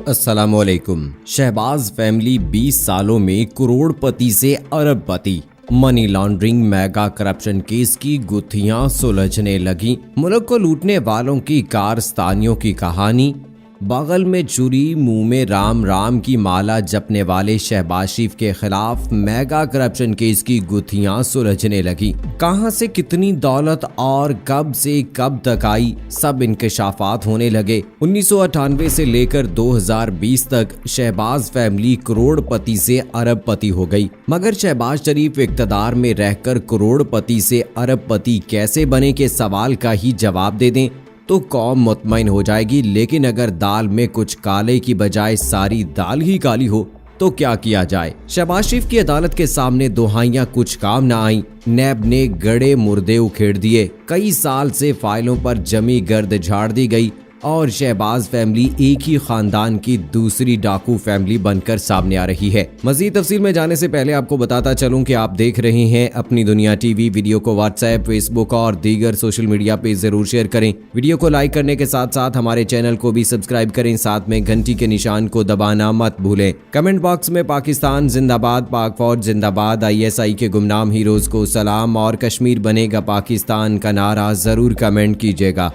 अस्सलामुअलैकुम। शहबाज फैमिली 20 सालों में करोड़पति से अरबपति। Money laundering mega corruption case की गुत्थियां सुलझने लगी। मुल्क को लूटने वालों की कारस्तानियों की कहानी। बगल में चुरी मुंह में राम राम की माला जपने वाले शहबाज शरीफ के खिलाफ मेगा करप्शन केस की गुत्थियां सुलझने लगी। कहां से कितनी दौलत और कब से कब तक आई, सब इंकशाफात होने लगे। 1998 से लेकर 2020 तक शहबाज फैमिली करोड़पति से अरबपति हो गई। मगर शहबाज शरीफ इक्तदार में रहकर करोड़पति से अरबपति कैसे बने के सवाल का ही जवाब दे दें तो कौम मुतमईन हो जाएगी। लेकिन अगर दाल में कुछ काले की बजाय सारी दाल ही काली हो तो क्या किया जाए। शहबाज शरीफ की अदालत के सामने दुहाइयां कुछ काम न आई। नैब ने गड़े मुर्दे उखेड़ दिए। कई साल से फाइलों पर जमी गर्द झाड़ दी गई और शहबाज फैमिली एक ही खानदान की दूसरी डाकू फैमिली बनकर सामने आ रही है। मजीद तफसील में जाने से पहले आपको बताता चलूं कि आप देख रहे हैं अपनी दुनिया टीवी। वीडियो को व्हाट्सएप, फेसबुक और दीगर सोशल मीडिया पे जरूर शेयर करें। वीडियो को लाइक करने के साथ साथ हमारे चैनल को भी सब्सक्राइब करें। साथ में घंटी के निशान को दबाना मत भूलें। कमेंट बॉक्स में पाकिस्तान जिंदाबाद, पाक फौज जिंदाबाद, ISI के गुमनाम हीरोज को सलाम और कश्मीर बनेगा पाकिस्तान का नारा जरूर कमेंट कीजिएगा।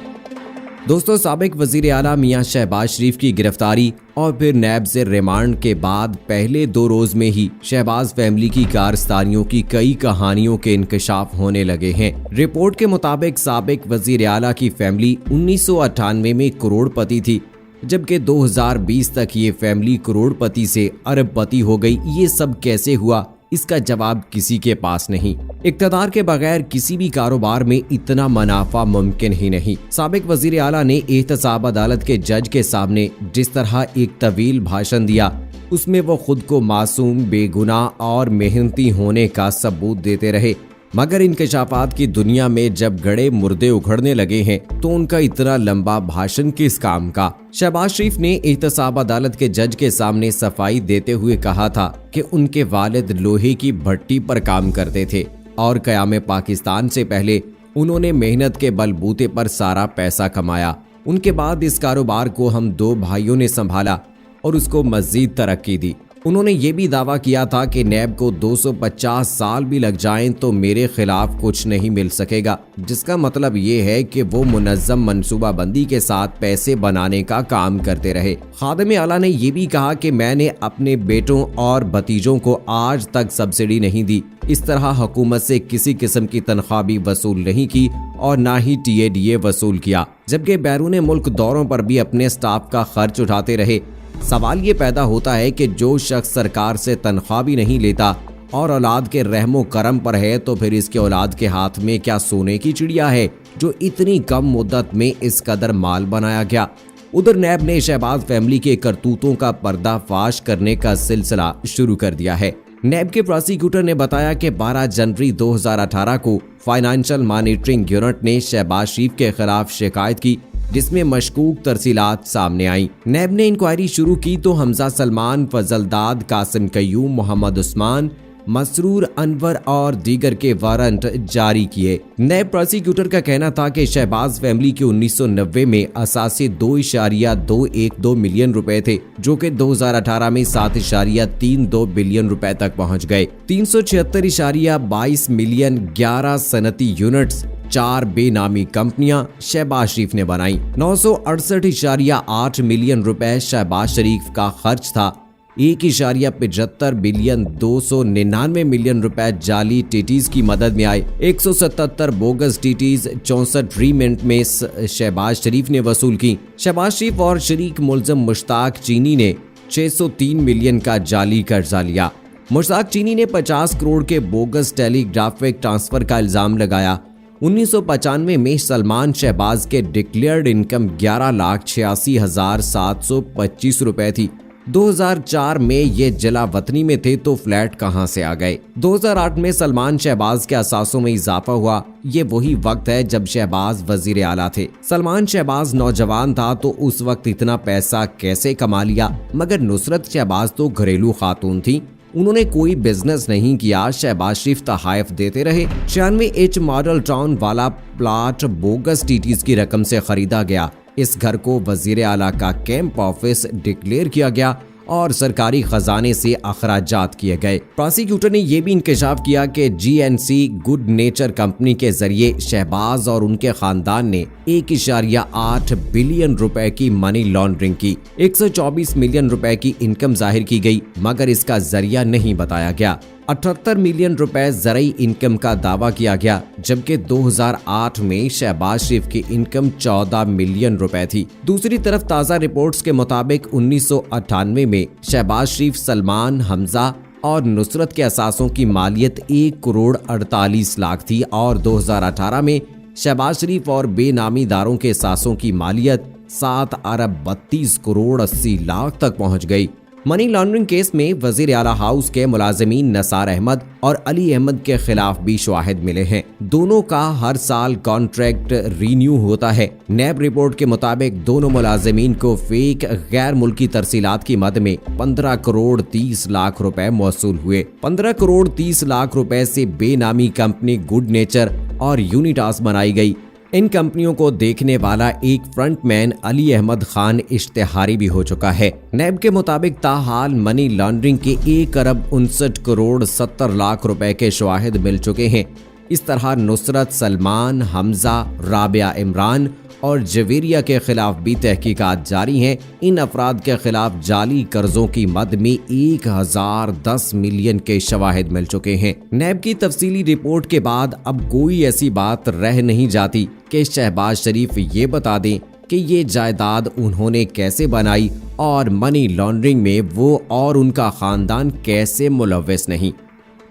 दोस्तों, साबिक वजीर आला मियां शहबाज शरीफ की गिरफ्तारी और फिर नैब से रिमांड के बाद पहले 2 रोज में ही शहबाज फैमिली की कारस्तानियों की कई कहानियों के इंकशाफ होने लगे हैं। रिपोर्ट के मुताबिक साबिक वजीर आला की फैमिली 1998 में करोड़पति थी, जबकि 2020 तक ये फैमिली करोड़पति से अरबपति हो गई। ये सब कैसे हुआ, इसका जवाब किसी के पास नहीं। इक्तदार के बगैर किसी भी कारोबार में इतना मुनाफा मुमकिन ही नहीं। साबिक वजीर आला ने एहतसाब अदालत के जज के सामने जिस तरह एक तवील भाषण दिया, उसमें वो खुद को मासूम, बेगुनाह और मेहनती होने का सबूत देते रहे। मगर इंकशाफात की दुनिया में जब गड़े मुर्दे उखड़ने लगे हैं तो उनका इतना लंबा भाषण किस काम का। शहबाज शरीफ ने एहतसाब अदालत के जज के सामने सफाई देते हुए कहा था कि उनके वालिद लोहे की भट्टी पर काम करते थे और क़याम पाकिस्तान से पहले उन्होंने मेहनत के बलबूते पर सारा पैसा कमाया। उनके बाद इस कारोबार को हम 2 भाइयों ने संभाला और उसको मजीद तरक्की दी। उन्होंने ये भी दावा किया था कि नैब को 250 साल भी लग जाएं तो मेरे खिलाफ कुछ नहीं मिल सकेगा, जिसका मतलब ये है कि वो मुनज़्ज़म मनसूबाबंदी के साथ पैसे बनाने का काम करते रहे। खादिम आला ने यह भी कहा कि मैंने अपने बेटों और भतीजों को आज तक सब्सिडी नहीं दी, इस तरह हुकूमत से किसी किस्म की तनख्वाह भी वसूल नहीं की और ना ही TADA वसूल किया, जबकि बैरून मुल्क दौरों पर भी अपने स्टाफ का खर्च उठाते रहे। सवाल ये पैदा होता है कि जो शख्स सरकार से तनख्वाह भी नहीं लेता और औलाद के रहमो करम पर है, तो फिर इसके औलाद के हाथ में क्या सोने की चिड़िया है जो इतनी कम मुद्दत में इस कदर माल बनाया गया। उधर नैब ने शहबाज फैमिली के करतूतों का पर्दाफाश करने का सिलसिला शुरू कर दिया है। नैब के प्रोसिक्यूटर ने बताया कि 12 जनवरी 2018 को फाइनेंशियल मॉनिटरिंग यूनिट ने शहबाज शरीफ के खिलाफ शिकायत की, जिसमें मशकूक तरसीलात सामने आई। नैब ने इंक्वायरी शुरू की तो हमजा सलमान, फजलदाद, कासिम कयूम, मोहम्मद उस्मान, मसरूर अनवर और दीगर के वारंट जारी किए। नैब प्रोसिक्यूटर का कहना था कि शहबाज फैमिली के 1990 में असासे 2.212 मिलियन रुपए थे, जो कि 2018 में 7.32 बिलियन रुपए तक पहुंच गए। 376.22 मिलियन 11 सनती यूनिट्स, 4 बेनामी कंपनियां शहबाज शरीफ ने बनाई। 968.8 मिलियन रुपए शहबाज शरीफ का खर्च था। 1.75 बिलियन 299 मिलियन रुपए जाली टीटीज की मदद में आए। 177 बोगस टीटीज 64 रीमेंट में शहबाज शरीफ ने वसूल की। शहबाज शरीफ और शरीक मुल्ज़म मुश्ताक चीनी ने 603 मिलियन का जाली कर्जा लिया। मुश्ताक चीनी ने 50 करोड़ के बोगस टेलीग्राफिक ट्रांसफर का इल्जाम लगाया। 1995 में सलमान शहबाज के डिक्लेयर्ड इनकम 11,86,725 रुपए थी। 2004 में ये जलावतनी में थे तो फ्लैट कहां से आ गए। 2008 में सलमान शहबाज के असासों में इजाफा हुआ। ये वही वक्त है जब शहबाज वजीर आला थे। सलमान शहबाज नौजवान था तो उस वक्त इतना पैसा कैसे कमा लिया, मगर नुसरत शहबाज तो घरेलू खातून थी, उन्होंने कोई बिजनेस नहीं किया, शहबाज शरीफ तहाइफ देते रहे। 96H मॉडल टाउन वाला प्लाट बोगस टीटीज की रकम से खरीदा गया। इस घर को वजीर आला का कैंप ऑफिस डिक्लेयर किया गया और सरकारी खजाने से अखराजात किए गए। प्रोसिक्यूटर ने यह भी इंकशाफ किया कि GNC गुड नेचर कंपनी के जरिए शहबाज और उनके खानदान ने 1.8 बिलियन रुपए की मनी लॉन्ड्रिंग की। 124 मिलियन रुपए की इनकम जाहिर की गई, मगर इसका जरिया नहीं बताया गया। 78 मिलियन रुपए ज़राई इनकम का दावा किया गया, जबकि 2008 में शहबाज शरीफ की इनकम 14 मिलियन रुपए थी। दूसरी तरफ ताज़ा रिपोर्ट्स के मुताबिक 1998 में शहबाज शरीफ, सलमान, हमजा और नुसरत के असासों की मालियत 1 करोड़ 48 लाख थी और 2018 में शहबाज शरीफ और बेनामीदारों के असासों की मालियत 7 अरब 32 करोड़ 80 लाख तक पहुंच गई। मनी लॉन्ड्रिंग केस में वजीर आला हाउस के मुलाजिमीन नसार अहमद और अली अहमद के खिलाफ भी शवाहिद मिले हैं। दोनों का हर साल कॉन्ट्रैक्ट रीन्यू होता है। नैब रिपोर्ट के मुताबिक दोनों मुलाजिमीन को फेक गैर मुल्की तरसीलात की मद में 15 करोड़ 30 लाख रुपए मौसूल हुए। 15 करोड़ 30 लाख रुपए से बेनामी कंपनी गुड नेचर और यूनिटास बनाई गई। इन कंपनियों को देखने वाला एक फ्रंटमैन अली अहमद खान इश्तेहारी भी हो चुका है। नैब के मुताबिक ताहाल मनी लॉन्ड्रिंग के 1 अरब 59 करोड़ 70 लाख रुपए के शवाहिद मिल चुके हैं। इस तरह नुसरत, सलमान, हमजा, राबिया इमरान और जवेरिया के खिलाफ भी तहकीकात जारी हैं। इन अफराद के खिलाफ जाली कर्जों की मद में 1010 मिलियन के शवाहिद मिल चुके हैं। नैब की तफसीली रिपोर्ट के बाद अब कोई ऐसी बात रह नहीं जाती कि शहबाज शरीफ ये बता दें कि ये जायदाद उन्होंने कैसे बनाई और मनी लॉन्ड्रिंग में वो और उनका खानदान कैसे मुलव्वस नहीं।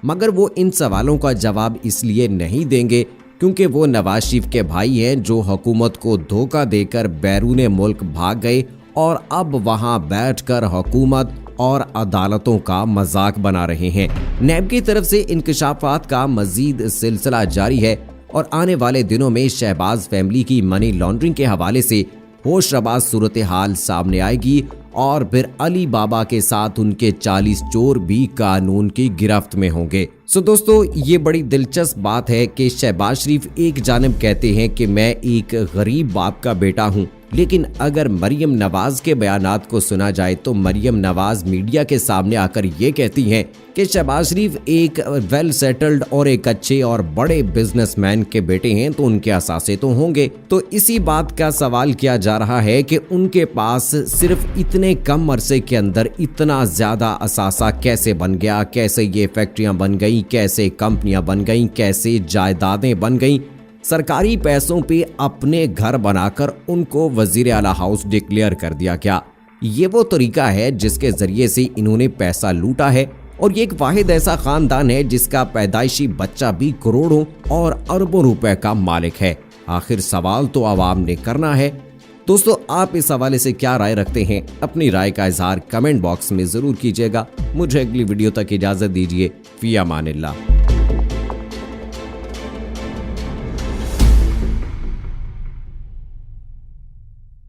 मगर वो इन सवालों का जवाब इसलिए नहीं देंगे क्योंकि वो नवाज शरीफ के भाई हैं जो हुकूमत को धोखा देकर बैरून मुल्क भाग गए और अब वहां बैठकर हुकूमत और अदालतों का मजाक बना रहे हैं। नैब की तरफ से इंकशाफात का मजीद सिलसिला जारी है और आने वाले दिनों में शहबाज फैमिली की मनी लॉन्ड्रिंग के हवाले से होशरबाज सूरत हाल सामने आएगी और फिर अली बाबा के साथ उनके 40 चोर भी कानून की गिरफ्त में होंगे। सो दोस्तों, ये बड़ी दिलचस्प बात है कि शहबाज शरीफ एक जानिब कहते हैं कि मैं एक गरीब बाप का बेटा हूँ, लेकिन अगर मरियम नवाज के बयानात को सुना जाए तो मरियम नवाज मीडिया के सामने आकर ये कहती हैं कि शहबाज शरीफ एक वेल सेटल्ड और एक अच्छे और बड़े बिजनेसमैन के बेटे हैं, तो उनके असासे तो होंगे। तो इसी बात का सवाल किया जा रहा है कि उनके पास सिर्फ इतने कम अरसे के अंदर इतना ज्यादा असासा कैसे बन गया, कैसे ये फैक्ट्रियां बन गई, कैसे कंपनियां बन गई, कैसे जायदादें बन गई। सरकारी पैसों पे अपने घर बनाकर उनको वजीर आला हाउस डिक्लेयर कर दिया गया। ये वो तरीका है जिसके जरिए से इन्होंने पैसा लूटा है और ये एक वाहिद ऐसा खानदान है जिसका पैदाइशी बच्चा भी करोड़ों और अरबों रुपए का मालिक है। आखिर सवाल तो आवाम ने करना है। दोस्तों, आप इस हवाले से क्या राय रखते हैं? अपनी राय का इजहार कमेंट बॉक्स में जरूर कीजिएगा। मुझे अगली वीडियो तक इजाजत दीजिए। फी अमानिल्लाह।